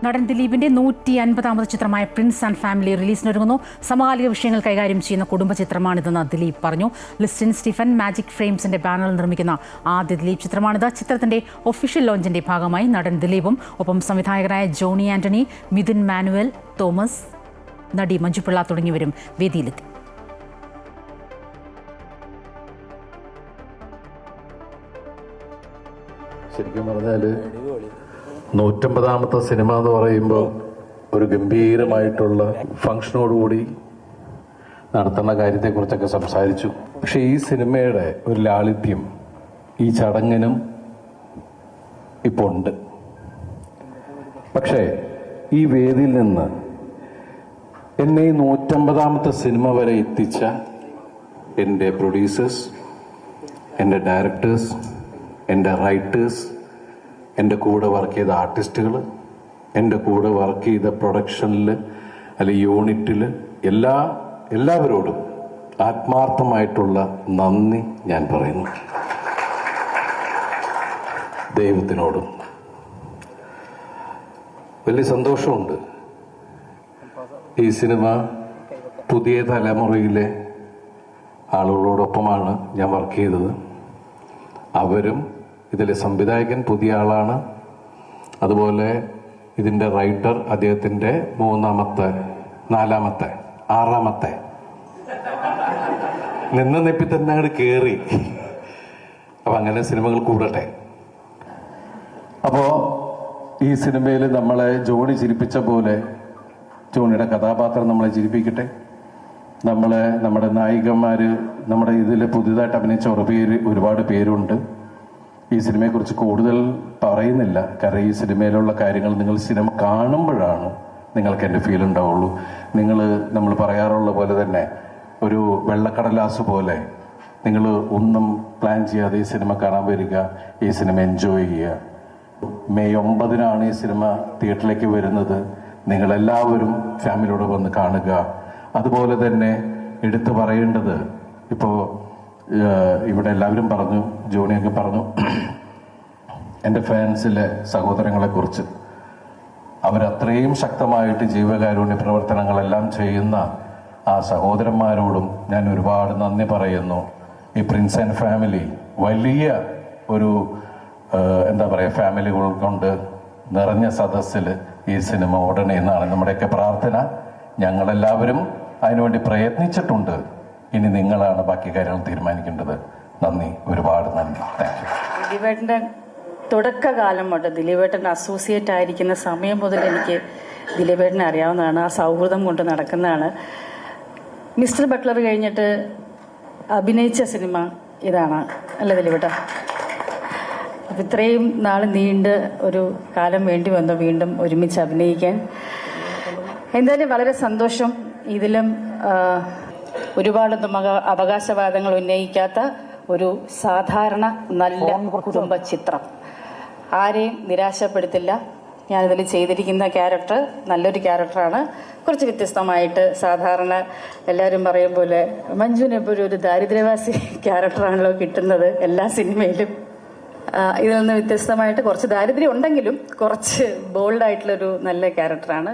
നടൻ ദിലീപിന്റെ 150ാമത് ചിത്രമായ പ്രിൻസ് ആൻഡ് ഫാമിലി റിലീസിനൊരുങ്ങുന്നു. സമകാലിക വിഷയങ്ങൾ കൈകാര്യം ചെയ്യുന്ന കുടുംബ ചിത്രമാണിതെന്ന് ദിലീപ് പറഞ്ഞു. ലിസ്റ്റിൻ സ്റ്റീഫൻ മാജിക് ഫ്രെയിംസിന്റെ ബാനറിൽ നിർമ്മിക്കുന്ന ആദ്യ ദിലീപ് ചിത്രമാണിത്. ചിത്രത്തിന്റെ ഒഫീഷ്യൽ ലോഞ്ചിന്റെ ഭാഗമായി നടൻ ദിലീപും ഒപ്പം സംവിധായകരായ ജോണി ആന്റണി, മിഥുൻ മാനുവൽ തോമസ്, നടി മഞ്ജുപിള്ള തുടങ്ങിയവരും വേദിയിലെത്തി. ശരിക്കും പറഞ്ഞാൽ 150ാമത്തെ സിനിമ എന്ന് പറയുമ്പോൾ ഒരു ഗംഭീരമായിട്ടുള്ള ഫംഗ്ഷനോടുകൂടി നടത്തുന്ന കാര്യത്തെക്കുറിച്ചൊക്കെ സംസാരിച്ചു. പക്ഷെ ഈ സിനിമയുടെ ഒരു ലാളിത്യം ഈ ചടങ്ങിനും ഇപ്പോൾ ഉണ്ട്. പക്ഷേ ഈ വേദിയിൽ നിന്ന് എന്നെ ഈ 150ാമത്തെ സിനിമ വരെ എത്തിച്ച എൻ്റെ പ്രൊഡ്യൂസേഴ്സ്, എൻ്റെ ഡയറക്ടേഴ്സ്, എൻ്റെ റൈറ്റേഴ്സ്, എൻ്റെ കൂടെ വർക്ക് ചെയ്ത ആർട്ടിസ്റ്റുകൾ, എൻ്റെ കൂടെ വർക്ക് ചെയ്ത പ്രൊഡക്ഷനിൽ അല്ലെങ്കിൽ യൂണിറ്റിൽ എല്ലാവരോടും ആത്മാർത്ഥമായിട്ടുള്ള നന്ദി ഞാൻ പറയുന്നു. ദൈവത്തിനോടും വലിയ സന്തോഷമുണ്ട്. ഈ സിനിമ പുതിയ തലമുറയിലെ ആളുകളോടൊപ്പമാണ് ഞാൻ വർക്ക് ചെയ്തത്. അവരും ഇതിലെ സംവിധായകൻ പുതിയ ആളാണ്. അതുപോലെ ഇതിൻ്റെ റൈറ്റർ അദ്ദേഹത്തിൻ്റെ 3ാമത്തെ 4ാമത്തെ 6ാമത്തെ നെപ്പി തന്നെ അങ്ങോട്ട് കയറി. അപ്പം അങ്ങനെ സിനിമകൾ കൂടട്ടെ. അപ്പോൾ ഈ സിനിമയിൽ നമ്മളെ ജോണി ചിരിപ്പിച്ച പോലെ ജോണിയുടെ കഥാപാത്രം നമ്മളെ ചിരിപ്പിക്കട്ടെ. നമ്മുടെ നായികന്മാർ, നമ്മുടെ ഇതിൽ പുതിയതായിട്ട് അഭിനയിച്ച ഒരുപാട് പേരുണ്ട്. ഈ സിനിമയെക്കുറിച്ച് കൂടുതൽ പറയുന്നില്ല, കാരണം ഈ സിനിമയിലുള്ള കാര്യങ്ങൾ നിങ്ങൾ സിനിമ കാണുമ്പോഴാണ് നിങ്ങൾക്ക് എൻ്റെ ഫീൽ ഉണ്ടാവുള്ളൂ. നമ്മൾ പറയാറുള്ള പോലെ തന്നെ ഒരു വെള്ളക്കടലാസ് പോലെ നിങ്ങൾ ഒന്നും പ്ലാൻ ചെയ്യാതെ ഈ സിനിമ കാണാൻ വരിക, ഈ സിനിമ എൻജോയ് ചെയ്യുക. മെയ് 9-നാണ് ഈ സിനിമ തിയേറ്ററിലേക്ക് വരുന്നത്. നിങ്ങളെല്ലാവരും ഫാമിലിയോട് വന്ന് കാണുക. അതുപോലെ തന്നെ എടുത്തു പറയേണ്ടത്, ഇപ്പോൾ ഇവിടെ എല്ലാവരും പറഞ്ഞു, ജോണിയൊക്കെ പറഞ്ഞു, എൻ്റെ ഫാൻസിലെ സഹോദരങ്ങളെക്കുറിച്ച്. അവരത്രയും ശക്തമായിട്ട് ജീവകാരുണ്യ പ്രവർത്തനങ്ങളെല്ലാം ചെയ്യുന്ന ആ സഹോദരന്മാരോടും ഞാൻ ഒരുപാട് നന്ദി പറയുന്നു. ഈ പ്രിൻസ് ആൻഡ് ഫാമിലി വലിയ ഒരു ഫാമിലികൾ കൊണ്ട് നിറഞ്ഞ സദസ്സിൽ ഈ സിനിമ ഓടണേ എന്നാണ് നമ്മുടെയൊക്കെ പ്രാർത്ഥന. ഞങ്ങളെല്ലാവരും അതിനുവേണ്ടി പ്രയത്നിച്ചിട്ടുണ്ട്. ഇനി നിങ്ങളാണ് ബാക്കി കാര്യങ്ങൾ തീരുമാനിക്കേണ്ടത്. നന്ദി, ഒരുപാട് നന്ദി. Thank you. ദിലീപേട്ടൻ്റെ തുടക്കകാലം തൊട്ട്, ദിലീപേട്ടൻ അസോസിയേറ്റ് ആയിരിക്കുന്ന സമയം മുതൽ എനിക്ക് ദിലീപേട്ടനെ അറിയാവുന്നതാണ്. ആ സൗഹൃദം കൊണ്ട് നടക്കുന്നതാണ്. മിസ്റ്റർ ബട്ട്ലർ കഴിഞ്ഞിട്ട് അഭിനയിച്ച സിനിമ ഇതാണ് അല്ല ദിലീപേട്ട? അപ്പം ഇത്രയും നാൾ നീണ്ട് ഒരു കാലം വേണ്ടി വന്നു വീണ്ടും ഒരുമിച്ച് അഭിനയിക്കാൻ. എന്തായാലും വളരെ സന്തോഷം. ഇതിലും ഒരുപാടൊന്നും അവകാശവാദങ്ങൾ ഉന്നയിക്കാത്ത ഒരു സാധാരണ നല്ല കുടുംബ ചിത്രം. ആരെയും നിരാശപ്പെടുത്തില്ല. ഞാനിതിൽ ചെയ്തിരിക്കുന്ന ക്യാരക്ടർ നല്ലൊരു ക്യാരക്ടറാണ്. കുറച്ച് വ്യത്യസ്തമായിട്ട്, സാധാരണ എല്ലാവരും പറയും പോലെ മഞ്ജുവിന് ഇപ്പോൾ ഒരു ദാരിദ്ര്യവാസി ക്യാരക്ടറാണല്ലോ കിട്ടുന്നത് എല്ലാ സിനിമയിലും. ഇതിൽ നിന്ന് വ്യത്യസ്തമായിട്ട് കുറച്ച് ദാരിദ്ര്യം ഉണ്ടെങ്കിലും കുറച്ച് ബോൾഡായിട്ടുള്ളൊരു നല്ല ക്യാരക്ടറാണ്.